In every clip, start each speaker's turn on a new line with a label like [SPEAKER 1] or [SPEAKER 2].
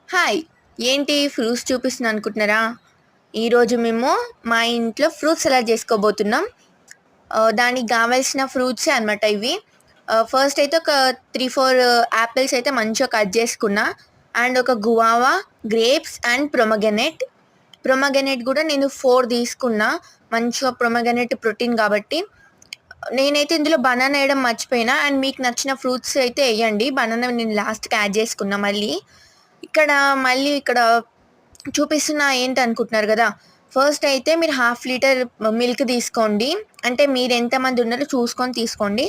[SPEAKER 1] Hi! ఏంటి fruits చూపిస్తున్నా అనుకుంటున్నారా? ఈరోజు మేము మా ఇంట్లో ఫ్రూట్ సలాడ్ చేసుకోబోతున్నాం. దానికి గావాల్సిన ఫ్రూట్సే అనమాట ఇవి. ఫస్ట్ అయితే ఒక 3, 4 యాపిల్స్ అయితే మంచిగా కట్ చేసుకున్నా. అండ్ ఒక guava, grapes and pomegranate. Pomegranate గూడా నేను 4 తీసుకున్నా. మంచిగా ప్రొమోగ్రనేట్ ప్రోటీన్ కాబట్టి. నేనైతే ఇందులో బనానా ఎయడం మర్చిపోయినా. అండ్ మీకు నచ్చిన ఫ్రూట్స్ అయితే ఎయ్యండి. బనానా నేను లాస్ట్‌కి యాడ్ చేసుకున్నా మళ్ళీ. ఇక్కడ చూపిస్తున్నా ఏంటనుకుంటున్నారు గదా! ఫస్ట్ అయితే మీరు హాఫ్ లీటర్ మిల్క్ తీసుకోండి. అంటే మీరు ఎంతమంది ఉన్నారో చూసుకొని తీసుకోండి.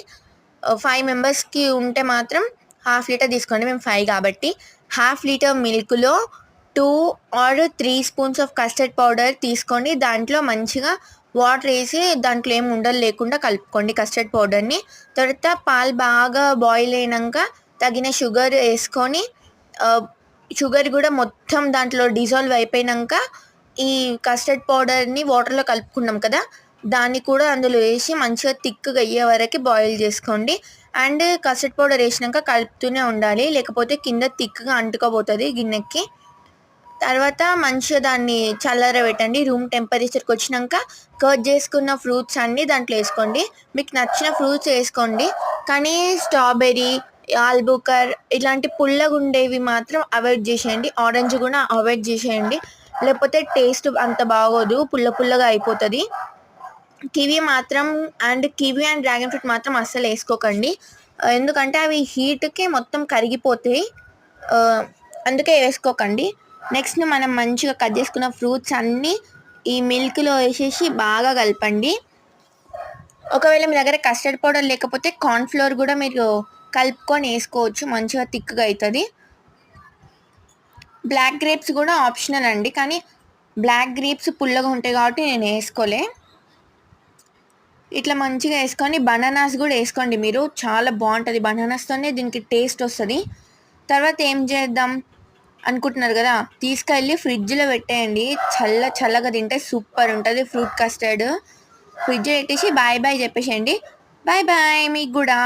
[SPEAKER 1] 5 మెంబర్స్‌కి ఉంటే మాత్రం హాఫ్ లీటర్ తీసుకోండి. మేము 5 కాబట్టి. హాఫ్ లీటర్ మిల్క్‌లో 2 or 3 spoons of custard powder తీసుకోండి. దాంట్లో మంచిగా వాటర్ ఏసి దాంట్లో ఏమి ఉండలు లేకుండా కలుపుకోండి కస్టర్డ్ పౌడర్‌ని. తర్వాత పాలు బాగా బాయిల్ అయినంక తగిన షుగర్ ఏసుకొని షుగర్ గూడా మొత్తం దాంట్లో డిజాల్వ్ అయిపోయినంక ఈ కస్టర్డ్ పౌడర్‌ని వాటర్‌లో కలుపుకున్నాం కదా! దాన్ని కూడా అందులో ఏసి మంచిగా థిక్‌గా అయ్యే వరకి బాయిల్ చేసుకోండి. అండ్ కస్టర్డ్ పౌడర్ ఏసినంక కలుపుతూనే ఉండాలి. లేకపోతే కింద థిక్‌గా అంటుకోబోతది గిన్నెకి. తర్వాత మంచిగా దాన్ని చల్లారబెట్టండి. రూమ్ టెంపరేచర్‌కి వచ్చినంక కట్ చేసుకున్న ఫ్రూట్స్ అన్నీ దాంట్లో ఏసుకోండి. మీకు నచ్చిన ఫ్రూట్స్ ఏసుకోండి. కానీ స్ట్రాబెర్రీ, ఆల్బుకర్ ఇలాంటి పుల్లగుండేవి మాత్రం అవాయిడ్ చేసేయండి. ఆరెంజ్ కూడా అవాయిడ్ చేసేయండి. లేకపోతే టేస్ట్ అంత బాగోదు. పుల్ల పుల్లగా అయిపోతది. కివి అండ్ డ్రాగన్ ఫ్రూట్ మాత్రం అస్సలు ఏసుకోకండి. ఎందుకంటే అవి హీట్‌కి మొత్తం కరిగిపోతాయి. అందుకే ఏసుకోకండి. నెక్స్ట్ మనం మంచిగా కట్ చేసుకున్న ఫ్రూట్స్ అన్నీ ఈ మిల్క్‌లో ఏసేసి బాగా కలపండి. ఒకవేళ మీ దగ్గర కస్టర్డ్ పౌడర్ లేకపోతే కార్న్ ఫ్లోర్ కూడా మీరు కలుపుకొని ఏసుకోవచ్చు. మంచిగా థిక్‌గా అయితది. బ్లాక్ గ్రేప్స్ కూడా ఆప్షనల్ అండి. కానీ బ్లాక్ గ్రేప్స్ పుల్లగా ఉంటాయి కాబట్టి నేను ఏసుకోలే. ఇట్లా మంచిగా ఏసుకొని బనానాస్ కూడా ఏసుకోండి మీరు. చాలా బావుంటది. బనానాస్తోనే దీనికి టేస్ట్ వస్తది. తర్వాత ఏం చేద్దాం అనుకుంటున్నారు కదా! తీసుకెళ్ళి ఫ్రిడ్జ్‌లో పెట్టేయండి. చల్లగా తింటే సూపర్ ఉంటది ఫ్రూట్ కస్టర్డ్. ఫ్రిడ్జ్‌లో పెట్టేసి బాయ్ బాయ్ చెప్పేసేయండి. బాయ్ బాయ్ మీకు గూడా.